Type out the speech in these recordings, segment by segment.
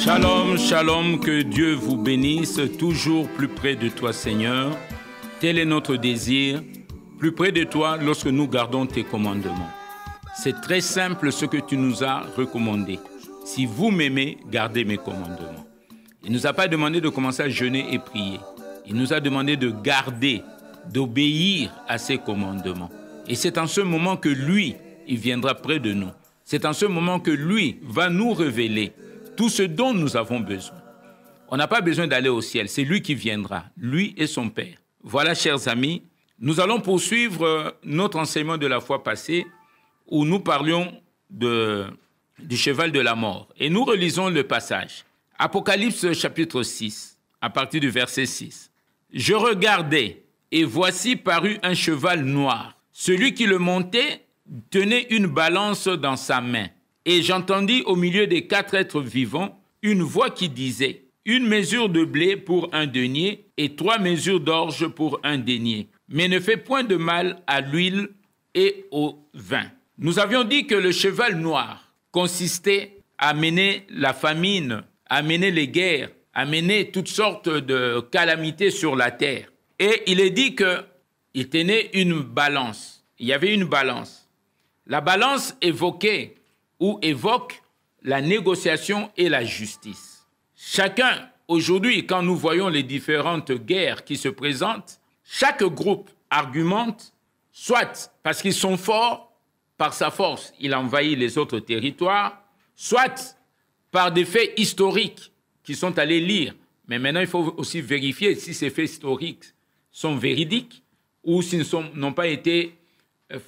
Shalom, shalom, que Dieu vous bénisse, toujours plus près de toi, Seigneur. Tel est notre désir, plus près de toi lorsque nous gardons tes commandements. C'est très simple ce que tu nous as recommandé. Si vous m'aimez, gardez mes commandements. Il ne nous a pas demandé de commencer à jeûner et prier. Il nous a demandé de garder, d'obéir à ses commandements. Et c'est en ce moment que lui, il viendra près de nous. C'est en ce moment que lui va nous révéler tout ce dont nous avons besoin. On n'a pas besoin d'aller au ciel, c'est lui qui viendra, lui et son Père. Voilà, chers amis, nous allons poursuivre notre enseignement de la fois passée où nous parlions du cheval de la mort. Et nous relisons le passage. Apocalypse chapitre 6, à partir du verset 6. « Je regardais, et voici parut un cheval noir. Celui qui le montait tenait une balance dans sa main. Et j'entendis au milieu des 4 êtres vivants une voix qui disait « Une mesure de blé pour un denier et 3 mesures d'orge pour un denier. Mais ne fais point de mal à l'huile et au vin. » Nous avions dit que le cheval noir consistait à mener la famine, à mener les guerres, à mener toutes sortes de calamités sur la terre. Et il est dit qu'il tenait une balance. Il y avait une balance. La balance évoquait ou évoque la négociation et la justice. Chacun, aujourd'hui, quand nous voyons les différentes guerres qui se présentent, chaque groupe argumente, soit parce qu'ils sont forts, par sa force, il envahit les autres territoires, soit par des faits historiques qu'ils sont allés lire. Mais maintenant, il faut aussi vérifier si ces faits historiques sont véridiques ou s'ils n'ont pas été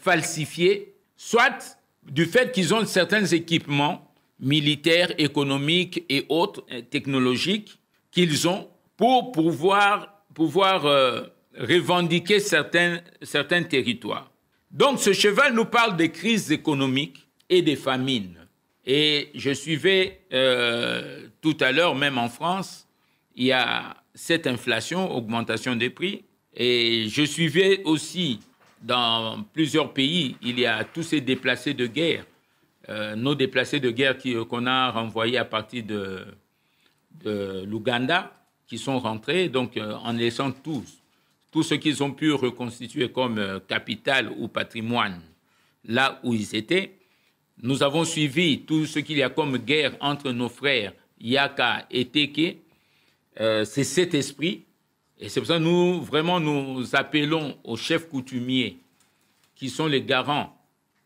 falsifiés, soit du fait qu'ils ont certains équipements militaires, économiques et autres, technologiques, qu'ils ont pour pouvoir revendiquer certains territoires. Donc ce cheval nous parle des crises économiques et des famines. Et je suivais tout à l'heure, même en France, il y a cette inflation, augmentation des prix. Et je suivais aussi dans plusieurs pays, il y a tous ces déplacés de guerre, nos déplacés de guerre qu'on a renvoyés à partir de l'Ouganda, qui sont rentrés, donc en laissant tout ce qu'ils ont pu reconstituer comme capital ou patrimoine là où ils étaient. Nous avons suivi tout ce qu'il y a comme guerre entre nos frères Yaka et Teke. C'est cet esprit. Et c'est pour ça que nous appelons aux chefs coutumiers qui sont les garants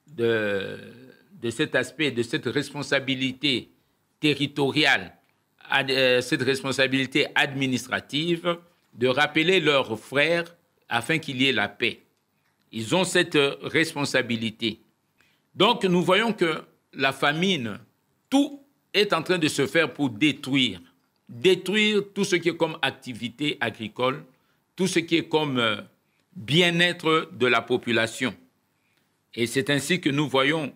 de cet aspect, de cette responsabilité territoriale, cette responsabilité administrative, de rappeler leurs frères afin qu'il y ait la paix. Ils ont cette responsabilité. Donc nous voyons que la famine, tout est en train de se faire pour détruire tout ce qui est comme activité agricole, tout ce qui est comme bien-être de la population. Et c'est ainsi que nous voyons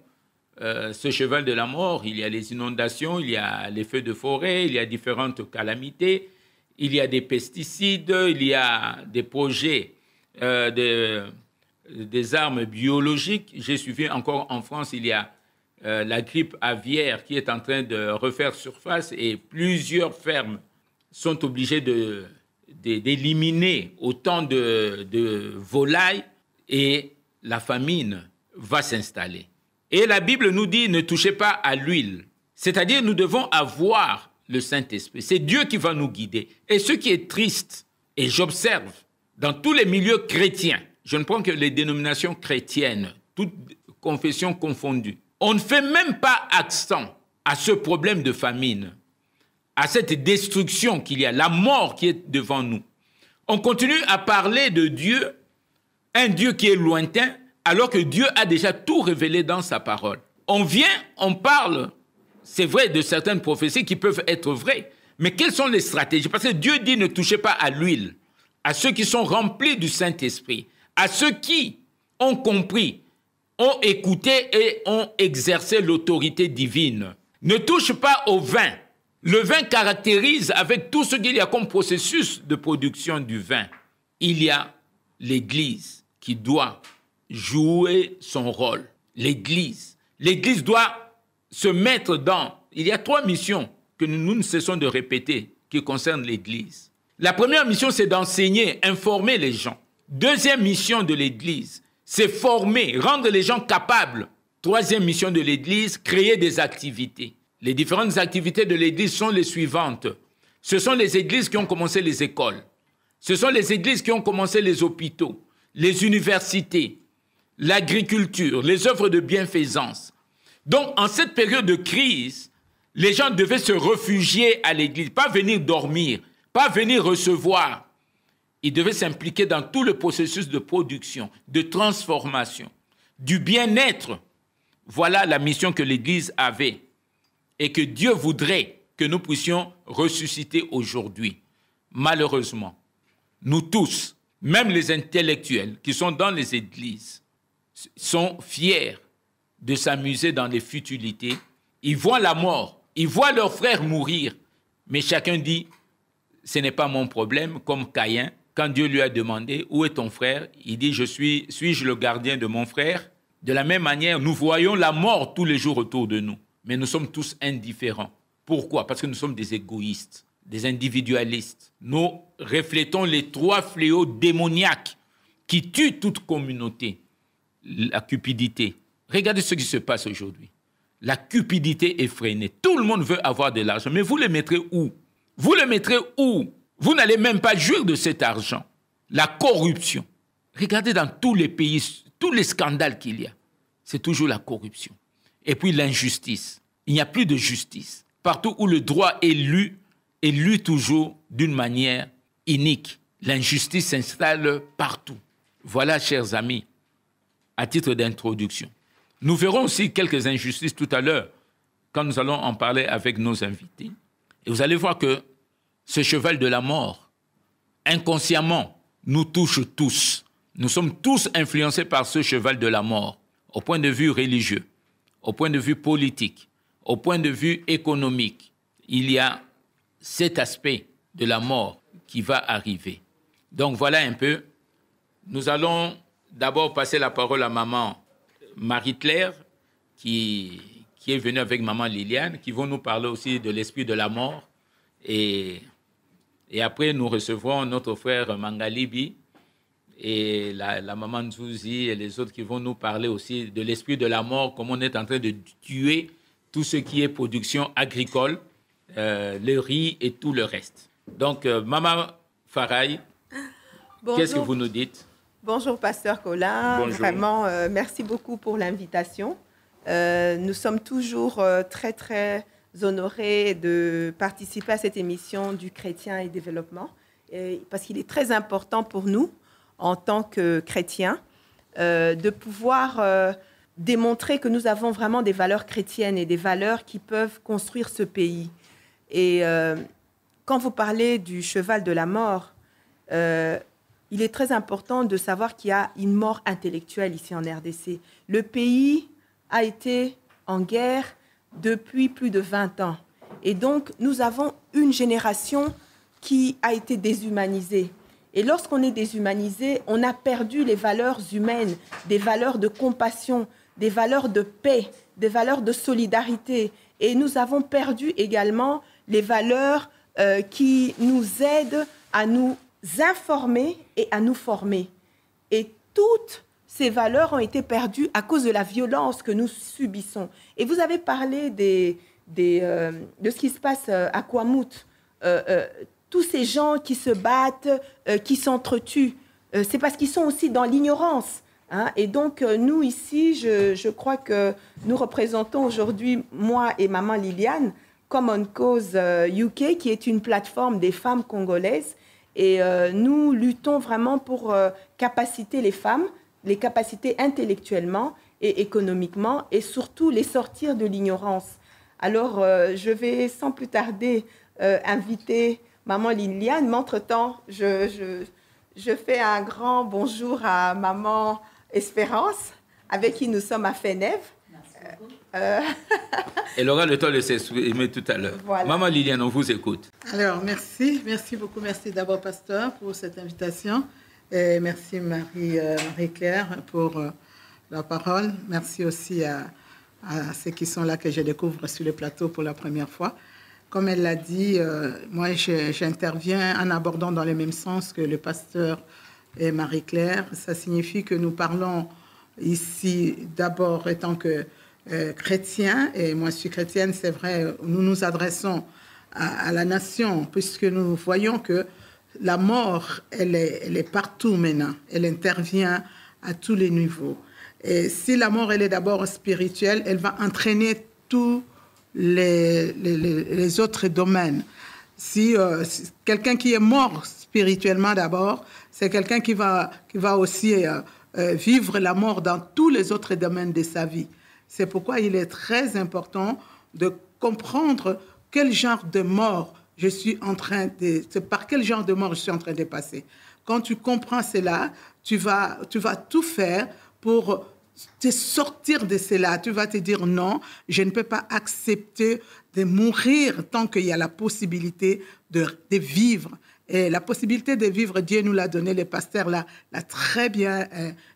ce cheval de la mort. Il y a les inondations, il y a les feux de forêt, il y a différentes calamités, il y a des pesticides, il y a des projets, des armes biologiques. J'ai suivi encore en France, il y a la grippe aviaire qui est en train de refaire surface et plusieurs fermes sont obligées d'éliminer autant de volailles et la famine va s'installer. Et la Bible nous dit ne touchez pas à l'huile, c'est-à-dire nous devons avoir le Saint-Esprit. C'est Dieu qui va nous guider. Et ce qui est triste, et j'observe dans tous les milieux chrétiens, je ne prends que les dénominations chrétiennes, toutes confessions confondues, on ne fait même pas accent à ce problème de famine, à cette destruction qu'il y a, la mort qui est devant nous. On continue à parler de Dieu, un Dieu qui est lointain, alors que Dieu a déjà tout révélé dans sa parole. On parle, c'est vrai, de certaines prophéties qui peuvent être vraies, mais quelles sont les stratégies? Parce que Dieu dit ne touchez pas à l'huile, à ceux qui sont remplis du Saint-Esprit, à ceux qui ont compris, ont écouté et ont exercé l'autorité divine. Ne touche pas au vin. Le vin caractérise avec tout ce qu'il y a comme processus de production du vin. Il y a l'Église qui doit jouer son rôle. L'Église doit se mettre dans... Il y a 3 missions que nous ne cessons de répéter qui concerne l'Église. La première mission, c'est d'enseigner, informer les gens. Deuxième mission de l'Église, c'est former, rendre les gens capables. Troisième mission de l'Église, créer des activités. Les différentes activités de l'Église sont les suivantes. Ce sont les églises qui ont commencé les écoles. Ce sont les églises qui ont commencé les hôpitaux, les universités, l'agriculture, les œuvres de bienfaisance. Donc, en cette période de crise, les gens devaient se réfugier à l'église, pas venir dormir, pas venir recevoir. Ils devaient s'impliquer dans tout le processus de production, de transformation, du bien-être. Voilà la mission que l'Église avait et que Dieu voudrait que nous puissions ressusciter aujourd'hui. Malheureusement, nous tous, même les intellectuels qui sont dans les églises, sont fiers de s'amuser dans les futilités. Ils voient la mort, ils voient leurs frères mourir, mais chacun dit, ce n'est pas mon problème, comme Caïn, quand Dieu lui a demandé, où est ton frère? Il dit, suis-je le gardien de mon frère? De la même manière, nous voyons la mort tous les jours autour de nous, mais nous sommes tous indifférents. Pourquoi? Parce que nous sommes des égoïstes, des individualistes. Nous reflétons les trois fléaux démoniaques qui tuent toute communauté. La cupidité. Regardez ce qui se passe aujourd'hui. La cupidité effrénée. Tout le monde veut avoir de l'argent, mais vous le mettrez où? Vous le mettrez où? Vous n'allez même pas jouir de cet argent. La corruption. Regardez dans tous les pays, tous les scandales qu'il y a. C'est toujours la corruption. Et puis l'injustice. Il n'y a plus de justice. Partout où le droit est lu toujours d'une manière inique. L'injustice s'installe partout. Voilà, chers amis, à titre d'introduction. Nous verrons aussi quelques injustices tout à l'heure, quand nous allons en parler avec nos invités. Et vous allez voir que ce cheval de la mort, inconsciemment, nous touche tous. Nous sommes tous influencés par ce cheval de la mort, au point de vue religieux, au point de vue politique, au point de vue économique. Il y a cet aspect de la mort qui va arriver. Donc voilà un peu. Nous allons d'abord passer la parole à maman Marie-Claire, qui est venue avec maman Liliane, qui vont nous parler aussi de l'esprit de la mort. Et après, nous recevrons notre frère Mangalibi et la maman Nzouzi et les autres qui vont nous parler aussi de l'esprit de la mort, comment on est en train de tuer tout ce qui est production agricole, le riz et tout le reste. Donc, maman Farai, qu'est-ce que vous nous dites? Bonjour, pasteur Colin. Bonjour. Vraiment, merci beaucoup pour l'invitation. Nous sommes toujours très, très honorés de participer à cette émission du Chrétien et Développement, parce qu'il est très important pour nous, en tant que chrétiens, de pouvoir démontrer que nous avons vraiment des valeurs chrétiennes et des valeurs qui peuvent construire ce pays. Et quand vous parlez du cheval de la mort, il est très important de savoir qu'il y a une mort intellectuelle ici en RDC. Le pays a été en guerre depuis plus de 20 ans. Et donc, nous avons une génération qui a été déshumanisée. Et lorsqu'on est déshumanisé, on a perdu les valeurs humaines, des valeurs de compassion, des valeurs de paix, des valeurs de solidarité. Et nous avons perdu également les valeurs qui nous aident à nous informer et à nous former. Et toutes ces valeurs ont été perdues à cause de la violence que nous subissons. Et vous avez parlé de ce qui se passe à Kwamouth. Tous ces gens qui se battent, qui s'entretuent, c'est parce qu'ils sont aussi dans l'ignorance. Hein. Et donc, nous, ici, je crois que nous représentons aujourd'hui, moi et maman Liliane, Common Cause UK, qui est une plateforme des femmes congolaises. Et nous luttons vraiment pour capaciter les femmes, les capaciter intellectuellement et économiquement, et surtout les sortir de l'ignorance. Alors, je vais sans plus tarder inviter maman Liliane. Mais entre-temps, je fais un grand bonjour à maman Espérance, avec qui nous sommes à Fenève. Merci beaucoup. Elle aura le temps de s'exprimer tout à l'heure. Voilà. Maman Liliane, on vous écoute. Alors, merci beaucoup. Merci d'abord, pasteur, pour cette invitation. Et merci, Marie-Claire, pour la parole. Merci aussi à ceux qui sont là, que je découvre sur le plateau pour la première fois. comme elle l'a dit, moi, j'interviens en abordant dans le même sens que le pasteur et Marie-Claire. Ça signifie que nous parlons ici d'abord étant que chrétiens, et moi je suis chrétienne, c'est vrai, nous nous adressons à la nation, puisque nous voyons que la mort, elle est partout maintenant, elle intervient à tous les niveaux. Et si la mort, elle est d'abord spirituelle, elle va entraîner tous les autres domaines. Si quelqu'un qui est mort spirituellement d'abord, c'est quelqu'un qui va aussi vivre la mort dans tous les autres domaines de sa vie. C'est pourquoi il est très important de comprendre quel genre de mort je suis en train de... Par quel genre de mort je suis en train de passer. Quand tu comprends cela, tu vas tout faire pour te sortir de cela. Tu vas te dire non, je ne peux pas accepter de mourir tant qu'il y a la possibilité de vivre. Et la possibilité de vivre, Dieu nous l'a donné, le pasteur l'a très bien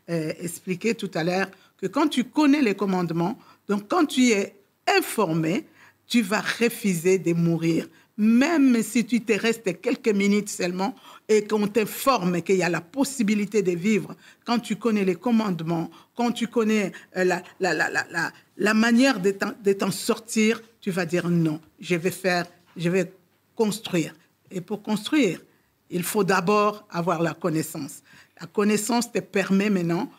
expliqué tout à l'heure, que quand tu connais les commandements, donc quand tu es informé, tu vas refuser de mourir. Même si tu te restes quelques minutes seulement et qu'on t'informe qu'il y a la possibilité de vivre, quand tu connais les commandements, quand tu connais la manière de t'en sortir, tu vas dire non, je vais construire. Et pour construire, il faut d'abord avoir la connaissance. La connaissance te permet maintenant,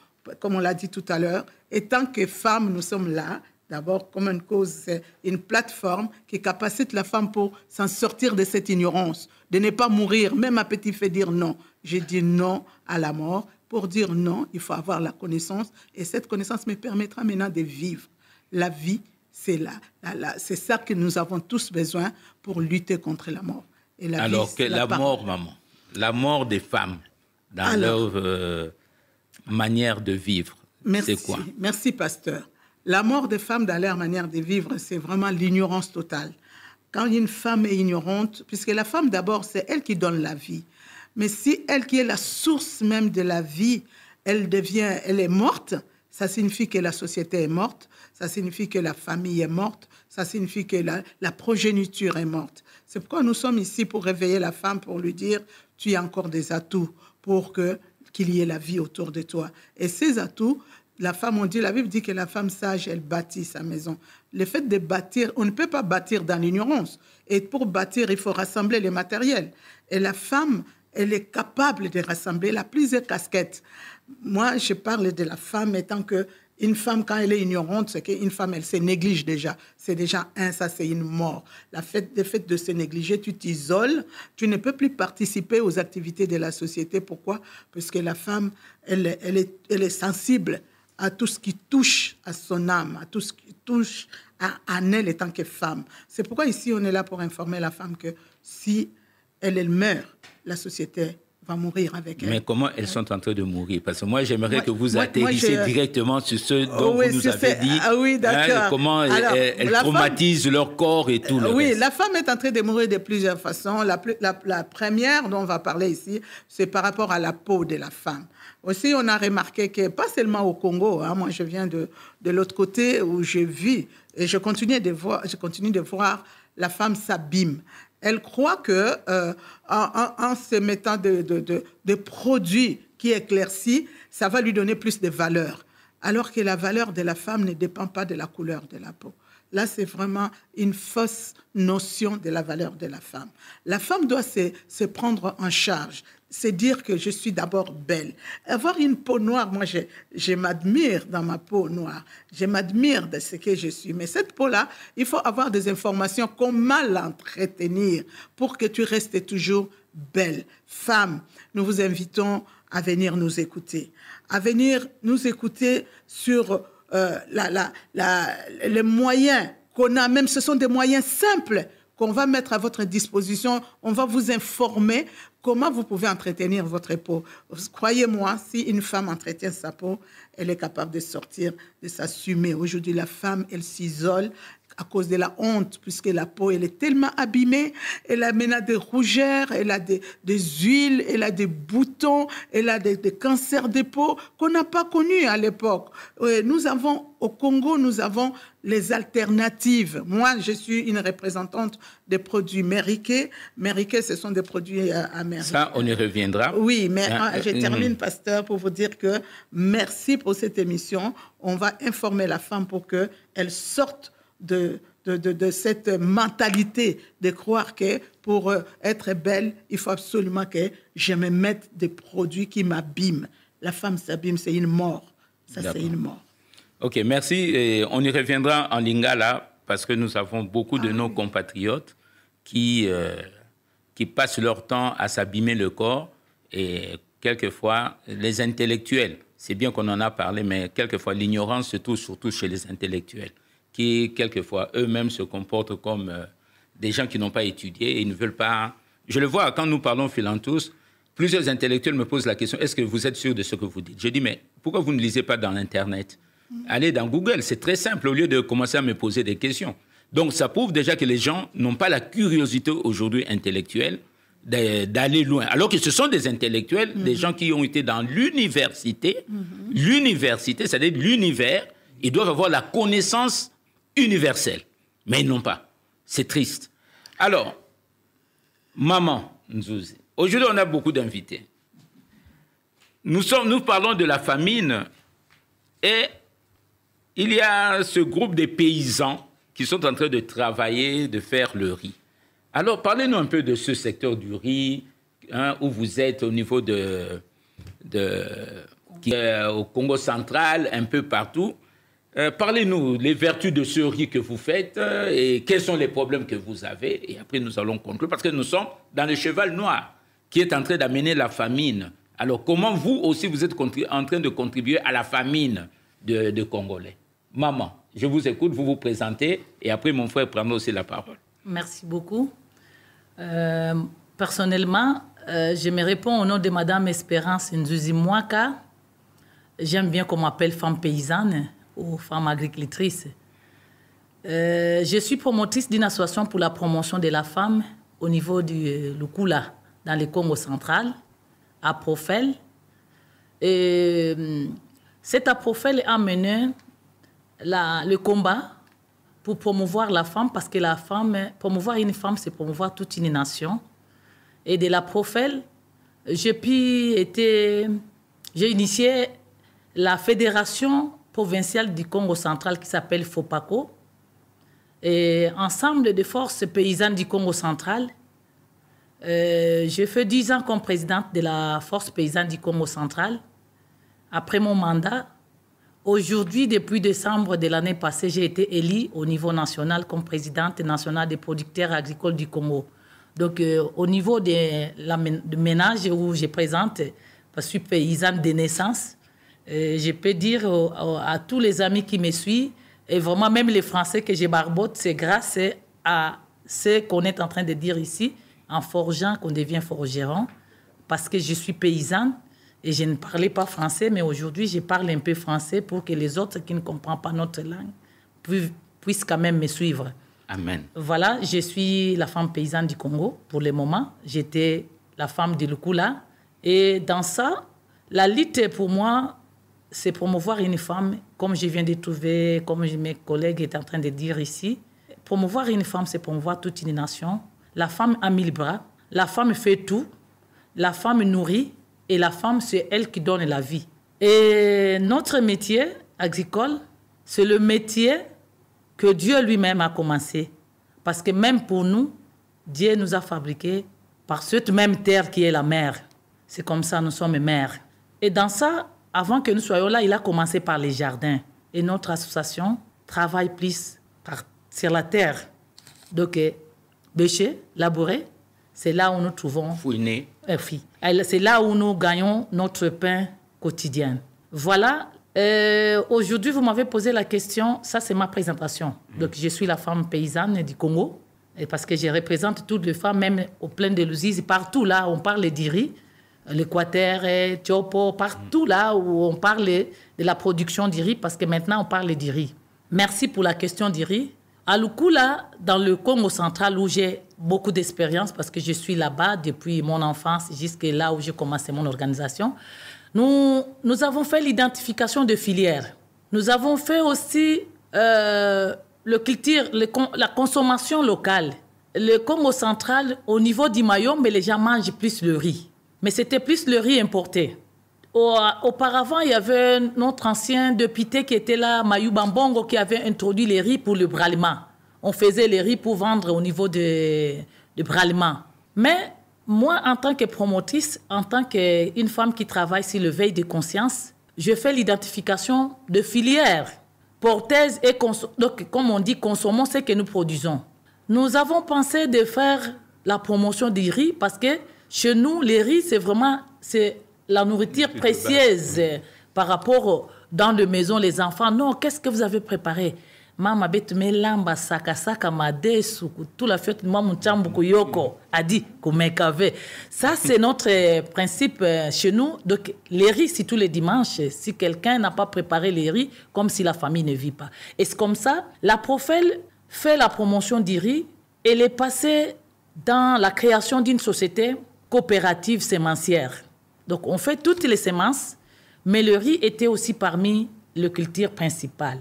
comme on l'a dit tout à l'heure, et tant que femme, nous sommes là, d'abord, comme une cause, c'est une plateforme qui capacite la femme pour s'en sortir de cette ignorance, de ne pas mourir. Même à petit fait dire non. J'ai dit non à la mort. Pour dire non, il faut avoir la connaissance. Et cette connaissance me permettra maintenant de vivre. La vie, c'est c'est ça que nous avons tous besoin pour lutter contre la mort. Et la alors, vie, que la mort, maman, la mort des femmes dans leur manière de vivre, c'est quoi? Merci, pasteur. La mort des femmes dans leur manière de vivre, c'est vraiment l'ignorance totale. Quand une femme est ignorante, puisque la femme, d'abord, c'est elle qui donne la vie. Mais si elle qui est la source même de la vie, elle est morte, ça signifie que la société est morte, ça signifie que la famille est morte, ça signifie que la progéniture est morte. C'est pourquoi nous sommes ici pour réveiller la femme, pour lui dire, tu as encore des atouts pour qu'il y ait la vie autour de toi. Et ces atouts, la Bible dit que la femme sage, elle bâtit sa maison. Le fait de bâtir, on ne peut pas bâtir dans l'ignorance. Et pour bâtir, il faut rassembler les matériels. Et la femme, elle est capable de rassembler. Elle a plusieurs casquettes. Moi, je parle de la femme étant qu'une femme, quand elle est ignorante, c'est qu'une femme, elle se néglige déjà. C'est déjà ça c'est une mort. Le fait de se négliger, tu t'isoles, tu ne peux plus participer aux activités de la société. Pourquoi? Parce que la femme, elle est sensible à tout ce qui touche à son âme, à tout ce qui touche à elle en tant que femme. C'est pourquoi ici, on est là pour informer la femme que si elle meurt, la société va mourir avec elle. Mais comment elles sont en train de mourir? Parce que moi, j'aimerais que vous atterrissiez directement sur ce dont vous nous avez dit. Ah oui, d'accord. Comment elles traumatisent leur corps et tout le reste. La femme est en train de mourir de plusieurs façons. La première dont on va parler ici, c'est par rapport à la peau de la femme. Aussi, on a remarqué que, pas seulement au Congo, moi je viens de l'autre côté où je vis, et je continue de voir la femme s'abîme. Elle croit que en se mettant de produits qui éclaircissent, ça va lui donner plus de valeur. Alors que la valeur de la femme ne dépend pas de la couleur de la peau. Là, c'est vraiment une fausse notion de la valeur de la femme. La femme doit se prendre en charge. C'est dire que je suis d'abord belle. Avoir une peau noire, moi, je m'admire dans ma peau noire. Je m'admire de ce que je suis. Mais cette peau-là, il faut avoir des informations, comment l'entretenir pour que tu restes toujours belle. Femme, nous vous invitons à venir nous écouter. À venir nous écouter sur les moyens qu'on a, même ce sont des moyens simples qu'on va mettre à votre disposition. On va vous informer comment vous pouvez entretenir votre peau. Croyez-moi, si une femme entretient sa peau, elle est capable de sortir, de s'assumer. Aujourd'hui, la femme, elle s'isole. à cause de la honte, puisque la peau, elle est tellement abîmée, elle a maintenant des rougeurs, elle a des huiles, elle a des boutons, elle a des cancers de peau qu'on n'a pas connus à l'époque. Nous avons, au Congo, nous avons les alternatives. Moi, je suis une représentante des produits Mériquet. Mériquet, ce sont des produits américains. Ça, on y reviendra. Oui, mais je termine, pasteur, pour vous dire que merci pour cette émission. On va informer la femme pour qu'elle sorte de cette mentalité de croire que pour être belle, il faut absolument que je me mette des produits qui m'abîment. La femme s'abîme, c'est une mort. Ça, c'est une mort. OK, merci. Et on y reviendra en lingala parce que nous avons beaucoup de nos compatriotes qui passent leur temps à s'abîmer le corps et quelquefois les intellectuels. C'est bien qu'on en a parlé, mais quelquefois l'ignorance se trouve surtout chez les intellectuels qui, quelquefois, eux-mêmes se comportent comme des gens qui n'ont pas étudié et ils ne veulent pas... Je le vois, quand nous parlons Philanthus, plusieurs intellectuels me posent la question, est-ce que vous êtes sûr de ce que vous dites? Je dis, mais pourquoi vous ne lisez pas dans l'Internet? Allez dans Google, c'est très simple, au lieu de commencer à me poser des questions. Donc, ça prouve déjà que les gens n'ont pas la curiosité aujourd'hui intellectuelle d'aller loin. Alors que ce sont des intellectuels, des gens qui ont été dans l'université. L'université, c'est-à-dire l'univers, ils doivent avoir la connaissance universelle. Mais ils n'ont pas. C'est triste. Alors, Maman Nzouzi, aujourd'hui, on a beaucoup d'invités. Nous parlons de la famine et il y a ce groupe de paysans qui sont en train de travailler, de faire le riz. Alors, parlez-nous un peu de ce secteur du riz, où vous êtes au niveau au Congo central, un peu partout. Parlez-nous les vertus de ce riz que vous faites et quels sont les problèmes que vous avez. Et après, nous allons conclure parce que nous sommes dans le cheval noir qui est en train d'amener la famine. Alors, comment vous aussi, vous êtes en train de contribuer à la famine de Congolais? Maman, je vous écoute, vous vous présentez et après, mon frère prendra aussi la parole. Merci beaucoup. Personnellement, je me réponds au nom de Madame Espérance Nzouzi Mwaka. J'aime bien qu'on m'appelle femme paysanne ou femme agricultrice. Je suis promotrice d'une association pour la promotion de la femme au niveau du Lukula, dans le Congo central, à Profel. Et cette Profel a mené le combat pour promouvoir la femme, parce que la femme, promouvoir une femme, c'est promouvoir toute une nation. Et de la Profel, j'ai initié la fédération provinciale du Congo central qui s'appelle FOPACO. Et ensemble de forces paysannes du Congo central, j'ai fait 10 ans comme présidente de la force paysanne du Congo central. Après mon mandat, aujourd'hui, depuis décembre de l'année passée, j'ai été élue au niveau national comme présidente nationale des producteurs agricoles du Congo. Donc, au niveau de ménage où je présente, parce que je suis paysanne de naissance, je peux dire à tous les amis qui me suivent, et vraiment même les Français que je barbote, c'est grâce à ce qu'on est en train de dire ici, en forgeant qu'on devient forgeron, parce que je suis paysanne et je ne parlais pas français, mais aujourd'hui je parle un peu français pour que les autres qui ne comprennent pas notre langue puissent quand même me suivre. Amen. Voilà, je suis la femme paysanne du Congo pour le moment. J'étais la femme de Lukula. Et dans ça, la lutte pour moi, c'est promouvoir une femme, comme je viens de trouver, comme mes collègues étaient en train de dire ici. Promouvoir une femme, c'est promouvoir toute une nation. La femme a 1000 bras. La femme fait tout. La femme nourrit. Et la femme, c'est elle qui donne la vie. Et notre métier agricole, c'est le métier que Dieu lui-même a commencé. Parce que même pour nous, Dieu nous a fabriqués par cette même terre qui est la mer. C'est comme ça, nous sommes mères. Et dans ça, avant que nous soyons là, il a commencé par les jardins. Et notre association travaille plus sur la terre. Donc, bêcher, labourer, c'est là où nous trouvons... Fouiner. C'est là où nous gagnons notre pain quotidien. Voilà. Aujourd'hui, vous m'avez posé la question, ça c'est ma présentation. Donc, je suis la femme paysanne du Congo, et parce que je représente toutes les femmes, même au plein de Luzizi, partout là, on parle du riz, l'Équateur, Tiopo, partout là où on parle de la production du riz, parce que maintenant on parle du riz. Merci pour la question du riz. À Lukula, dans le Congo central, où j'ai beaucoup d'expérience, parce que je suis là-bas depuis mon enfance jusqu'à là où j'ai commencé mon organisation, nous avons fait l'identification de filières. Nous avons fait aussi le culture, la consommation locale. Le Congo central, au niveau du Mayombe, les gens mangent plus le riz. Mais c'était plus le riz importé. Auparavant, il y avait notre ancien député qui était là, Mayou Bambongo, qui avait introduit les riz pour le brallement. On faisait les riz pour vendre au niveau de brallement. Mais moi, en tant que promotrice, en tant qu'une femme qui travaille sur le veille de conscience, je fais l'identification de filières porteuses et donc, comme on dit, consommons ce que nous produisons. Nous avons pensé de faire la promotion du riz parce que chez nous, les riz, c'est la nourriture précieuse par rapport dans les maisons, les enfants. Non, qu'est-ce que vous avez préparé? Mama bet melamba saka madesu tout la fête mamu chambu kuyoko a dit kumekave. Ça c'est notre principe chez nous. Donc les riz c'est tous les dimanches. Si quelqu'un n'a pas préparé les riz, comme si la famille ne vit pas. Et c'est comme ça, la Profel fait la promotion du riz. Elle est passée dans la création d'une société coopérative sémencière. Donc, on fait toutes les semences, mais le riz était aussi parmi les cultures principales.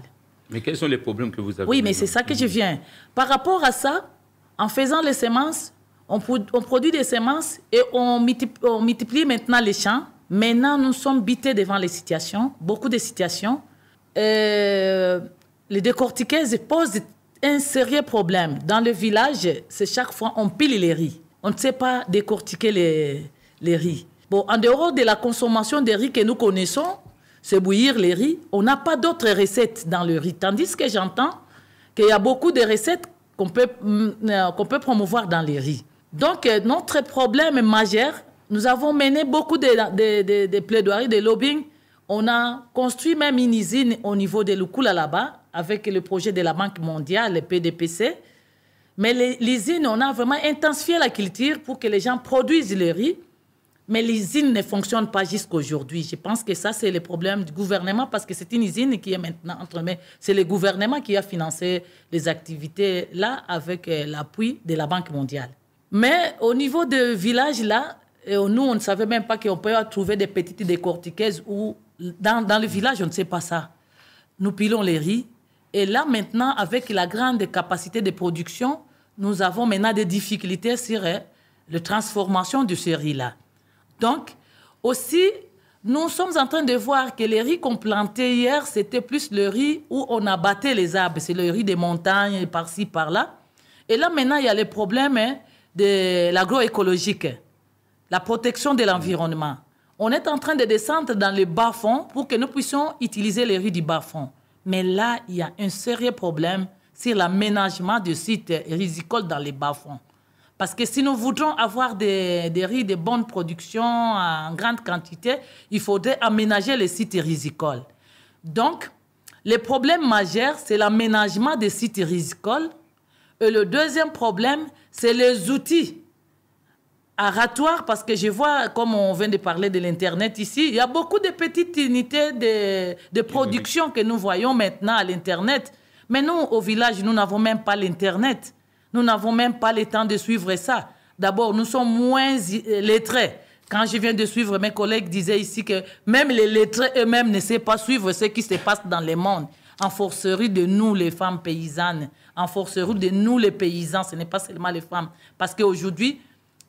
Mais quels sont les problèmes que vous avez? Oui, mais c'est ça que je viens. Par rapport à ça, en faisant les semences, on produit des semences et on multiplie maintenant les champs. Maintenant, nous sommes bités devant les situations, beaucoup de situations. Les décortiqueuses posent un sérieux problème. Dans le village, c'est chaque fois on pile les riz. On ne sait pas décortiquer les riz. Bon, en dehors de la consommation des riz que nous connaissons, c'est bouillir les riz. On n'a pas d'autres recettes dans le riz. Tandis que j'entends qu'il y a beaucoup de recettes qu'on peut promouvoir dans les riz. Donc, notre problème majeur, nous avons mené beaucoup de plaidoiries, de lobbying. On a construit même une usine au niveau de Lukula là-bas, avec le projet de la Banque mondiale, le PDPC. Mais l'usine, on a vraiment intensifié la culture pour que les gens produisent le riz. Mais l'usine ne fonctionne pas jusqu'aujourd'hui. Je pense que ça, c'est le problème du gouvernement parce que c'est une usine qui est maintenant entre mains. C'est le gouvernement qui a financé les activités là avec l'appui de la Banque mondiale. Mais au niveau de village là, nous, on ne savait même pas qu'on peut trouver des petites décortiqueuses ou dans le village, on ne sait pas ça. Nous pilons les riz. Et là, maintenant, avec la grande capacité de production, nous avons maintenant des difficultés sur la transformation de ce riz-là. Donc, aussi, nous sommes en train de voir que les riz qu'on plantait hier, c'était plus le riz où on abattait les arbres. C'est le riz des montagnes, par-ci, par-là. Et là, maintenant, il y a les problèmes de l'agroécologique, la protection de l'environnement. On est en train de descendre dans les bas-fonds pour que nous puissions utiliser les riz du bas-fond. Mais là, il y a un sérieux problème sur l'aménagement de sites rizicoles dans les bas-fonds. Parce que si nous voudrons avoir des riz de bonne production en grande quantité, il faudrait aménager les sites rizicoles. Donc, le problème majeur, c'est l'aménagement des sites rizicoles. Et le deuxième problème, c'est les outils aratoires, parce que je vois, comme on vient de parler de l'Internet ici, il y a beaucoup de petites unités de production que nous voyons maintenant à l'Internet. Mais nous, au village, nous n'avons même pas l'Internet. Nous n'avons même pas le temps de suivre ça. D'abord, nous sommes moins lettrés. Quand je viens de suivre, mes collègues disaient ici que même les lettrés eux-mêmes ne savent pas suivre ce qui se passe dans le monde. En forcerie de nous, les femmes paysannes, en forcerie de nous, les paysans, ce n'est pas seulement les femmes. Parce qu'aujourd'hui,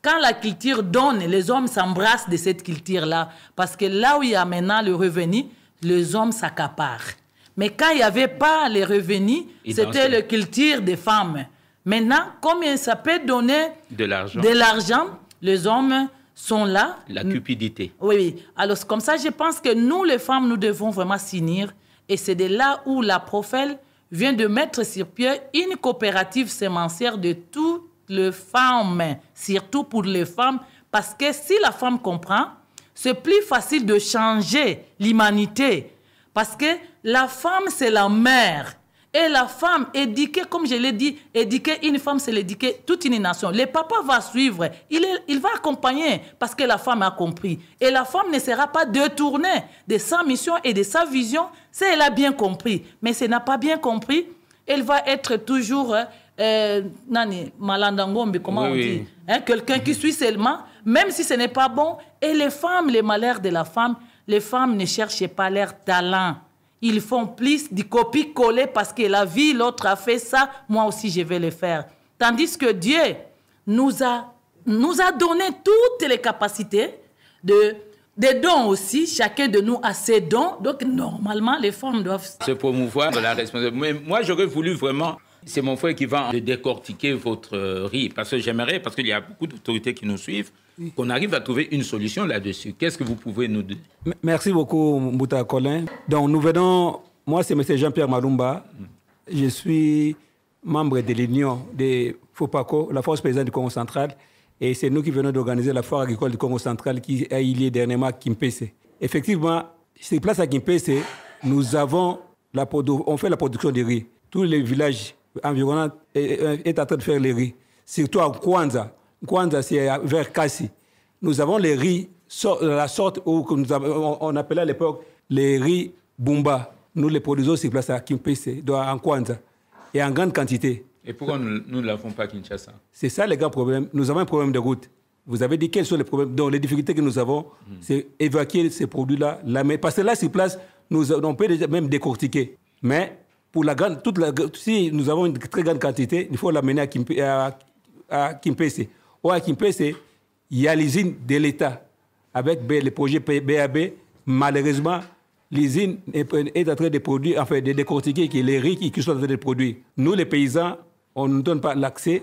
quand la culture donne, les hommes s'embrassent de cette culture-là. Parce que là où il y a maintenant le revenu, les hommes s'accaparent. Mais quand il n'y avait pas les revenus, c'était la culture des femmes. Maintenant, comme ça peut donner de l'argent, les hommes sont là. La cupidité. Oui. Alors, comme ça, je pense que nous, les femmes, nous devons vraiment s'unir. Et c'est de là où la Profel vient de mettre sur pied une coopérative sémencière de toutes les femmes, surtout pour les femmes. Parce que si la femme comprend, c'est plus facile de changer l'humanité. Parce que la femme, c'est la mère. Et la femme, éduquée, comme je l'ai dit, éduquer une femme, c'est l'éduquer toute une nation. Le papa va suivre, il va accompagner parce que la femme a compris. Et la femme ne sera pas détournée de sa mission et de sa vision si elle a bien compris. Mais si elle n'a pas bien compris, elle va être toujours nani malandangombe, comment on dit, hein, quelqu'un qui suit seulement, même si ce n'est pas bon. Et les femmes, les malheurs de la femme, les femmes ne cherchent pas leur talent. Ils font plus du copier-coller parce qu'elle a vu l'autre a fait ça, moi aussi je vais le faire. Tandis que Dieu nous a donné toutes les capacités des dons aussi. Chacun de nous a ses dons. Donc normalement, les femmes doivent se promouvoir la responsabilité. Mais moi, j'aurais voulu vraiment... C'est mon frère qui va décortiquer votre riz. Parce que j'aimerais, parce qu'il y a beaucoup d'autorités qui nous suivent, qu'on arrive à trouver une solution là-dessus. Qu'est-ce que vous pouvez nous dire? Merci beaucoup, Mbouta Colin. Donc, nous venons... Moi, c'est M. Jean-Pierre Malumba. Je suis membre de l'Union des FOPACO, la Force paysanne du Congo central. Et c'est nous qui venons d'organiser la foire agricole du Congo central qui a eu lieu dernièrement à Kimpese. Effectivement, sur place à Kimpese, nous avons on fait la production de riz. Tous les villages environnants est en train de faire les riz. Surtout à Kwanza. Kwanza, c'est vers Kassi. Nous avons les riz, la sorte où on appelait à l'époque les riz Bumba. Nous les produisons sur place à Kimpese, en Kwanza, et en grande quantité. Et pourquoi nous ne l'avons pas à Kinshasa? C'est ça le grand problème. Nous avons un problème de route. Vous avez dit quels sont les problèmes. Donc les difficultés que nous avons, c'est évacuer ces produits-là. Parce que là, sur place, on peut déjà même décortiquer. Mais pour si nous avons une très grande quantité, il faut l'amener à Kimpese. Or, à Kimpese, il y a l'usine de l'État avec le projet BAB. Malheureusement, l'usine est en train de produire, enfin de décortiquer les riz qui sont en train de produire. Nous, les paysans, on ne nous donne pas l'accès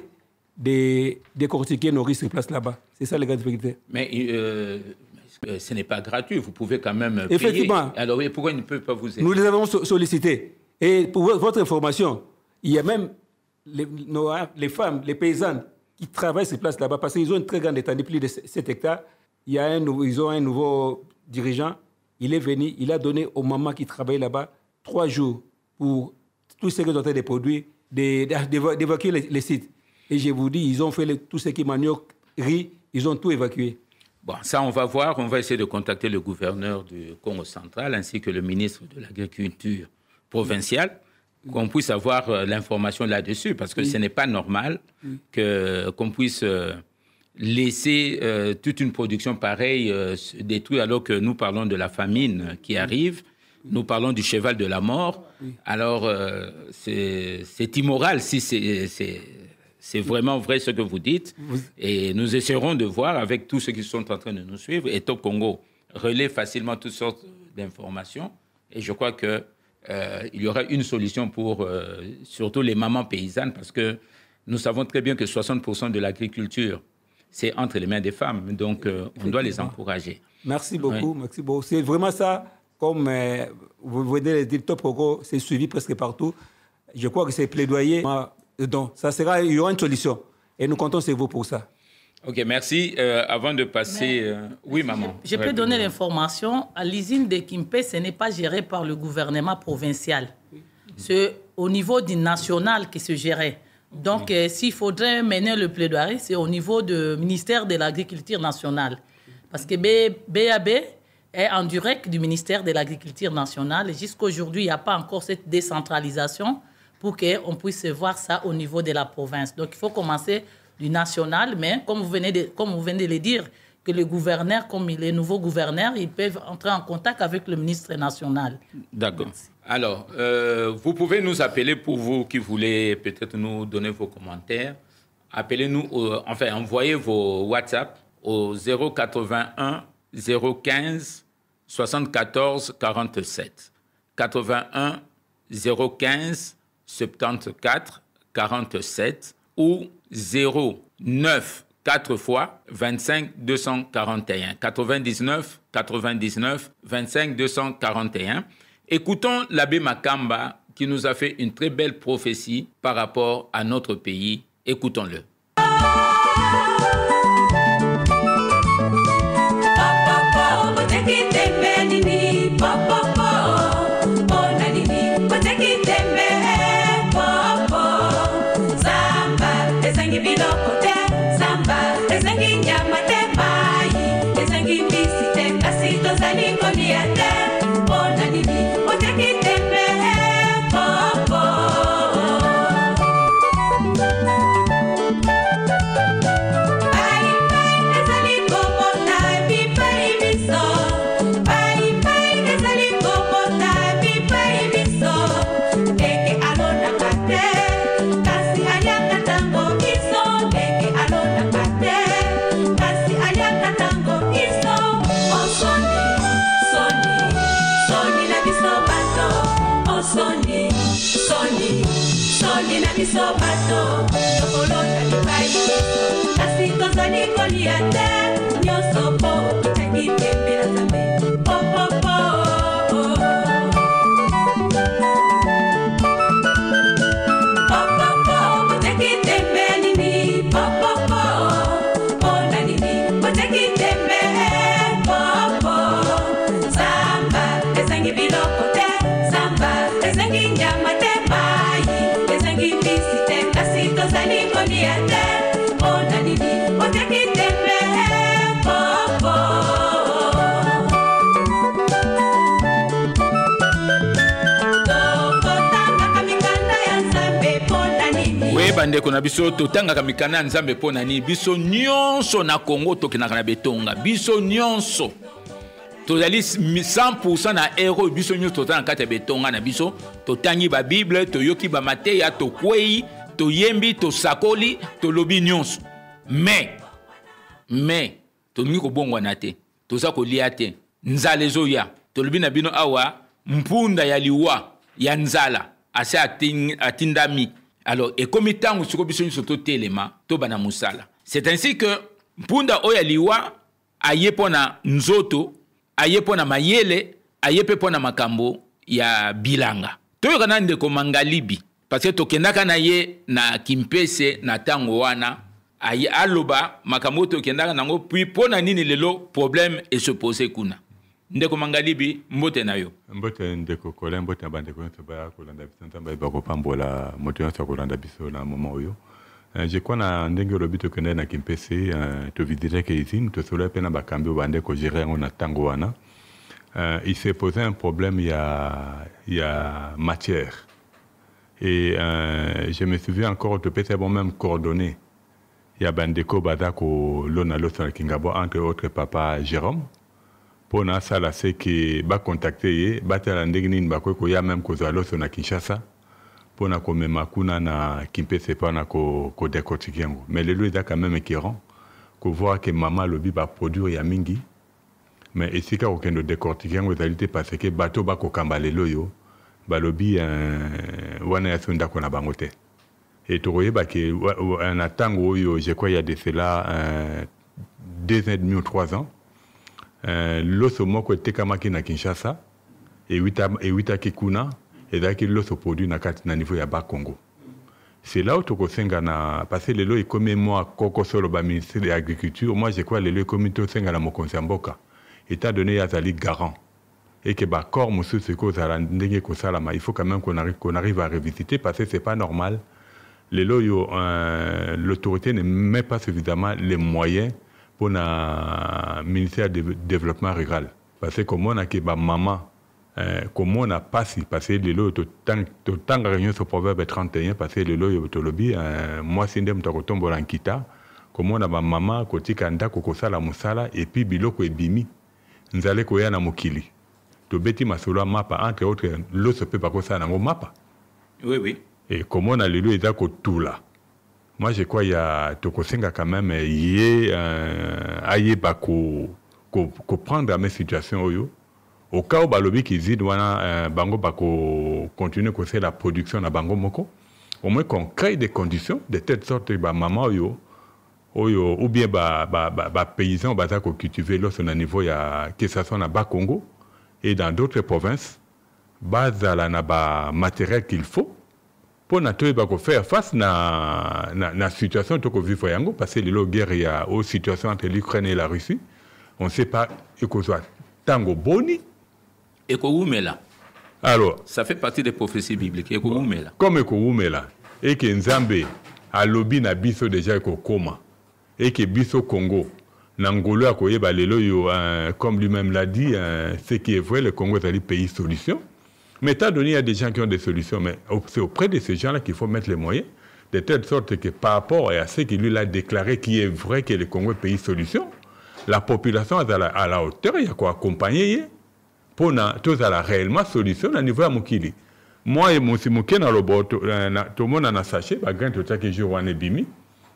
de décortiquer nos riz sur place là-bas. C'est ça la grande difficulté. Mais ce n'est pas gratuit, vous pouvez quand même payer. Effectivement. Alors pourquoi ils ne peuvent pas vous aider? Nous les avons sollicités. Et pour votre information, il y a même les femmes, les paysannes qui travaillent sur place là-bas parce qu'ils ont une très grande étendue, plus de 7 hectares. Ils ont un nouveau dirigeant. Il est venu, il a donné aux mamans qui travaillent là-bas 3 jours pour tout ce qu'ils ont de produits, d'évacuer les sites. Et je vous dis, ils ont fait tout ce qui est manioc, riz, ils ont tout évacué. Bon, ça, on va voir. On va essayer de contacter le gouverneur du Congo central ainsi que le ministre de l'Agriculture provincial, qu'on puisse avoir l'information là-dessus, parce que ce n'est pas normal qu'on puisse laisser toute une production pareille se détruire alors que nous parlons de la famine qui arrive, nous parlons du cheval de la mort. Alors, c'est immoral si c'est vraiment vrai ce que vous dites. Et nous essaierons de voir avec tous ceux qui sont en train de nous suivre. Et Top Congo relaie facilement toutes sortes d'informations. Et je crois qu'il y aura une solution pour surtout les mamans paysannes, parce que nous savons très bien que 60% de l'agriculture, c'est entre les mains des femmes. Donc, on doit les encourager. Merci beaucoup. Oui. Merci beaucoup. C'est vraiment ça, comme vous venez de dire, Top Congo, c'est suivi presque partout. Je crois que c'est plaidoyer. Donc, il y aura une solution. Et nous comptons sur vous pour ça. OK, merci. Avant de passer... oui, maman. Je peux donner l'information. À l'usine de Kimpese, ce n'est pas géré par le gouvernement provincial. C'est au niveau du national qui se gérait. Donc, s'il faudrait mener le plaidoyer, c'est au niveau du ministère de l'Agriculture nationale. Parce que BAB est en direct du ministère de l'Agriculture nationale. Jusqu'à aujourd'hui, il n'y a pas encore cette décentralisation pour qu'on puisse voir ça au niveau de la province. Donc, il faut commencer du national, mais comme vous venez de le dire, que les gouverneurs, comme les nouveaux gouverneurs, ils peuvent entrer en contact avec le ministre national. D'accord. Alors, vous pouvez nous appeler pour vous qui voulez peut-être nous donner vos commentaires. Appelez-nous, envoyez vos WhatsApp au 081 015 74 47. 81 015 74 47 ou 09 4 fois 25 241. 99 99 25 241. Écoutons l'abbé Makamba qui nous a fait une très belle prophétie par rapport à notre pays. Écoutons-le. biso bato tokolonda lipai kasi tozali kolia te nyonso po toteki tembe na Nzambe popopo popopo toteki tembe nini popopo pona nini toteki tembe popo Samba esengi biloko te Samba esengi nyama te mai esengi bisi te kasi tozali kolia te pona nini toteki tembe popo totangaka mikanda ya Nzambe pona nini we bandeko na biso totangaka mikanda ya Nzambe mpona nini biso nyonso na Congo tokendaka na betonga biso nyonso tozali 100% na héros biso nyonso tozala na kati ya betonga na biso totangi babible toyoki bamateya tokwei toyembi tosakoli tolobi nyonso mais tolingi kobongwana te toza kolia te nzala ezoya tolobi na bino awa mpunda ya liwa ya nzala ase atindami alors ekomi ntango siko biso nyonso totelema tobana mosala c'est ainsi que mpunda oyo ya liwa aye mpo na nzoto aye mpo na mayele aye mpe mpo na makambo ya bilanga toyoka na ndeko Mangalibi parce que tokendaka na ye na Kimpese na ntango wana aye aloba makambo oyo tokendaka nango puis mpo na nini lelo problème se pose kuna ndeko Mangalibi mbote na yo mbote ndeko Colin mbote na bandeko nyonso baya kolanda biso Nzambe bakopambola moto nyonso akolanda biso na moment oyo je crois na ndenge olobi tokende na Kimpese tovisiteke usine tosolola mpe na bakambi oyo bande kogere yango na ntango wana il s'est posé un problème il y a matière et je me souviens encore topesa bon même coordonné il y a bandeko baza kolona loso na Kingabo entre autres papa Jérôme pona sala c'est que ba contacter ye batala ndenge nini bakoki koya même kozwa loso na Kinshasa pona komema kuna na Kimpese pona ko décortiquer yango mais lelo eza quand même écœurant ko voir que maman lobi ba produire ya mingi mais esika okendo décortiquer yango ezali te parce que bato bakokamba lelo yo balobi wana ya sonda kona bango te et tokoyeba ke na ntango oyo je crois il y a de cela 2 ans et demi ou 3 ans loso moko etekamaki na Kinshasa ewitaki kuna ezalaki loso produit na kati na niveau ya Bas-Congo. C'est là où tokosenga na parce que lelo ekomi moi koko solo ba ministère de l'agriculture moi je crois lelo ekomi tosenga na mokonzi mboka état donné azali garant et que ba corps monsieur ce que za ndenge ko sala il faut quand même qu'on arrive à revisiter parce que c'est pas normal lelo yo l'autorité ne met pas suffisamment les moyens pour na ministère de développement rural parce que comme on a que ba maman comme on a passé parce que lelo to tanga réunion ce proverbe 31 parce que lelo yo tolobi moi c'est ndem takotombo lankita comme on a ba maman kotika ndako kosala musala et puis biloko ebimi nzale koya na mokili to beti masolo mapa entre autres lo se peut pas kosala ngo mapa oui et comme on a lelo eza ko tula moi je crois il y a tokosenga quand même yé aye ba ko prendre à mes situations oyo au cas où balobi kizid wana bango bako continuer ko faire la production na bango moko au moins qu'on crée des conditions de telle sorte que ba maman oyo ou bien ba paysan baza ko cultiver l'os na niveau ya que ça soit na Bas-Congo et dans d'autres provinces bazala na ba matériel qu'il faut pour na to ba ko faire face na situation to ko vivre yango parce que le guerre il y a aux situation entre l'Ukraine et la Russie on sait pas ekozwa tango boni ekoumela. Alors, ça fait partie des prophéties bibliques. Ekoumela. Comme ekoumela et que Nzambe a lobby na biso déjà ekokoma et que biso Congo n'angolo akoyeba lelo yo comme lui-même l'a dit ce qui est vrai le Congo est un pays solution. Mais étant donné il y a des gens qui ont des solutions mais c'est auprès de ces gens-là qu'il faut mettre les moyens de telle sorte que par rapport à ce qu'il lui a déclaré qui est vrai que le Congo est pays solution, la population est à la hauteur, il y a quoi accompagner pour tous à la réellement solution à niveau à Mokili. Moi et mon Simoké dans le bord, tout le monde en a sachet, bah grand tout ça qui joue en ebimi.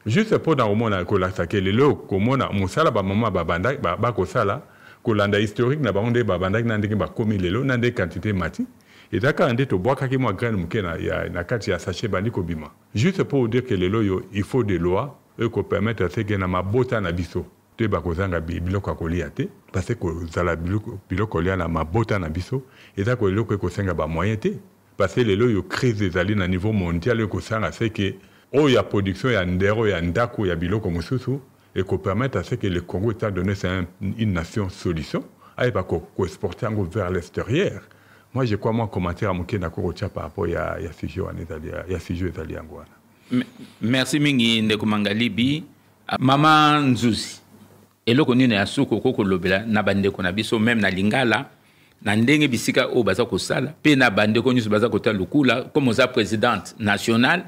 Juste pour dans le monde à la saké les lots, comme on a monsala bah maman bah banda bah kosala, kolanda historique na bah on des bah banda na ndenge bah commis les lots na des quantités mati. Et d'accord, on dit au bois qui moi graine mukena na kati ya sachet bandi ko bima. Juste pour vous dire que les lois, il faut des lois et qu'on permette à ce que na mabota na biso. Te ba kozanga biloko kolia te parce que zala biloko kolia na mabota na biso et ça ko biloko ko senga ba moyen te parce que les lois créent des alliés à niveau mondial ko sanga c'est que il y a production ya ndero ya ndako ya biloko mususu et qu'on permette à ce que le Congo étant donné c'est une nation solution et pas qu'on exporter vers l'extérieur. Moi, je crois, commentaire à mon par rapport à Sujet en Italie, à Sujet italien. Merci, Mingi Ndekumangalibi. Maman Nzuzi. Et là, on est à Souko, Koko Lobela, Nabande Konabiso, même na Lingala, Nandenge Bisika, au Bazako Sala, Pe Nabande Konus Bazako Talukula, comme sa présidente nationale,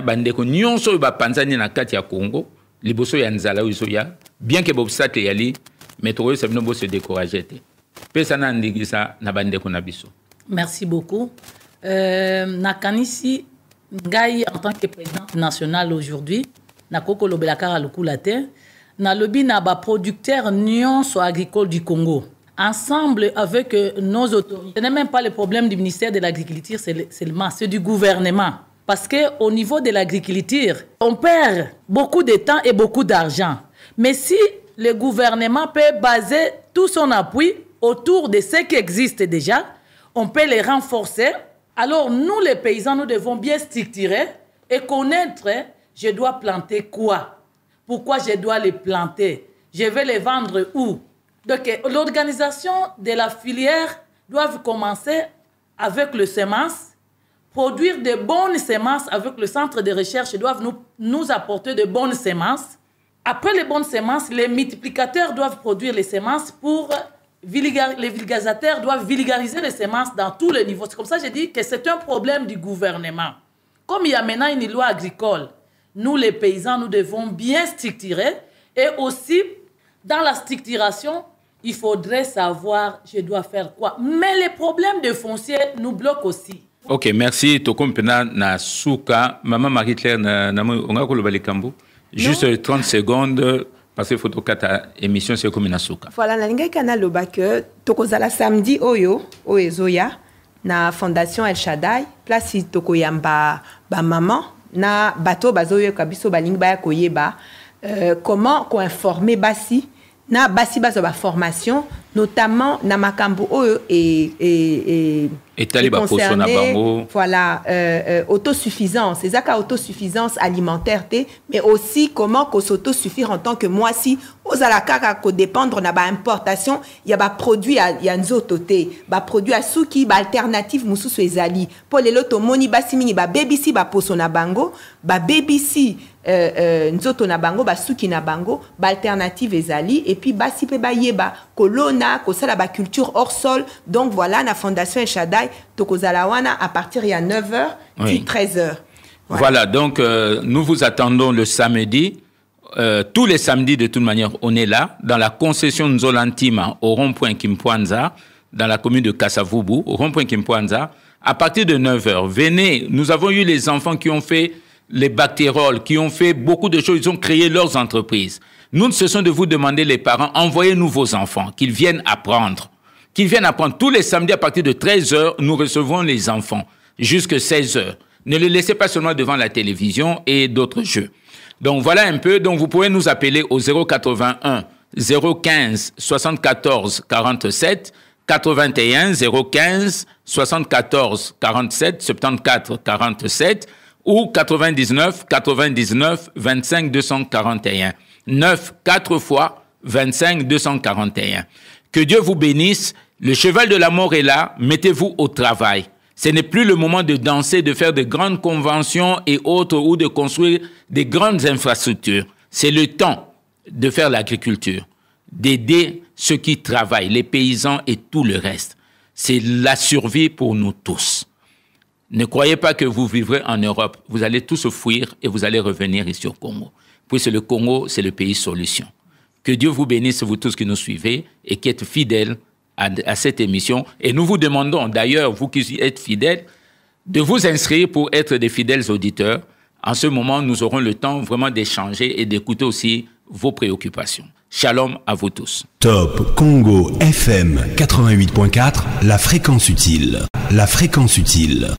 Bande Konyon so ba Panzani na Katia Congo, Liboso Yanzala Usoya, bien que Bobsat Yali, mais trop, c'est venu se décourager. Merci beaucoup. Nakanisi Ngai en tant que présidente nationale aujourd'hui, Nakoko Lobelakara Lukulate, na lobby na ba producteur nyonso agricole du Congo. Ensemble avec nos autorités. Ce n'est même pas le problème du ministère de l'Agriculture seulement, c'est du gouvernement. Parce qu'au niveau de l'agriculture, on perd beaucoup de temps et beaucoup d'argent. Mais si le gouvernement peut baser tout son appui autour de ce qui existe déjà, on peut les renforcer. Alors nous, les paysans, nous devons bien structurer et connaître, je dois planter quoi? Pourquoi je dois les planter? Je vais les vendre où? Donc l'organisation de la filière doit commencer avec le semence, produire de bonnes semences avec le centre de recherche, doivent nous apporter de bonnes semences. Après les bonnes semences, les multiplicateurs doivent produire les semences pour... Les vulgarisateurs doivent vulgariser les semences dans tous les niveaux. C'est comme ça que je dis que c'est un problème du gouvernement. Comme il y a maintenant une loi agricole, nous les paysans, nous devons bien structurer. Et aussi, dans la structuration, il faudrait savoir je dois faire quoi. Mais les problèmes de foncier nous bloquent aussi. Ok, merci. Tokompena na souka. Maman Marie-Claire, on a kolobali kambo. Juste 30 secondes. Parce que photo kata émission c'est comme inasuka. Voilà, na linga kana loba que tokozala samedi oyo ezoya na fondation El Shaddai place tokoyamba ba maman na bato bazoyo kabiso balingi ba koyeba comment ko informer basi na basi bazo ba formation notamment na makambo oyo et concerné, voilà, autosuffisance, c'est ça autosuffisance alimentaire, mais aussi comment qu'on s'autosuffire en tant que moi si aux alakaka qu'on dépendre na ba importation, il y a ba produit il y a nzototé, ba produit à souki, ba alternative mususu ezali. Pour les loto moni basimi ba baby si ba poso na bango, ba baby si nzoto na bango, ba souki na bango, ba alternative ezali et puis basi pe ba yeba kolona ko sala ba culture hors sol. Donc voilà la fondation El Shaddai Tokozalawana à partir de 9h puis 13h. Voilà, donc nous vous attendons le samedi. Tous les samedis, de toute manière, on est là, dans la concession Nzolantima, au rond-point Kimpwanza, dans la commune de Kassavubu, au rond-point Kimpwanza, à partir de 9h. Venez, nous avons eu les enfants qui ont fait les bactéroles, qui ont fait beaucoup de choses, ils ont créé leurs entreprises. Nous ne cessons de vous demander, les parents, envoyez-nous vos enfants, qu'ils viennent apprendre. Qu'ils viennent apprendre. Tous les samedis, à partir de 13h, nous recevons les enfants, jusqu'à 16h. Ne les laissez pas seulement devant la télévision et d'autres jeux. Donc voilà un peu. Donc vous pouvez nous appeler au 081 015 74 47 81 015 74 47 74 47 ou 99 99 25 241 9 4 fois 25 241. Que Dieu vous bénisse. Le cheval de la mort est là. Mettez-vous au travail. Ce n'est plus le moment de danser, de faire de grandes conventions et autres ou de construire des grandes infrastructures. C'est le temps de faire l'agriculture, d'aider ceux qui travaillent, les paysans et tout le reste. C'est la survie pour nous tous. Ne croyez pas que vous vivrez en Europe. Vous allez tous fuir et vous allez revenir ici au Congo. Puisque le Congo, c'est le pays solution. Que Dieu vous bénisse, vous tous qui nous suivez, et qui êtes fidèles à cette émission. Et nous vous demandons, d'ailleurs, vous qui êtes fidèles, de vous inscrire pour être des fidèles auditeurs. En ce moment, nous aurons le temps vraiment d'échanger et d'écouter aussi vos préoccupations. Shalom à vous tous. Top Congo FM 88.4, la fréquence utile. La fréquence utile.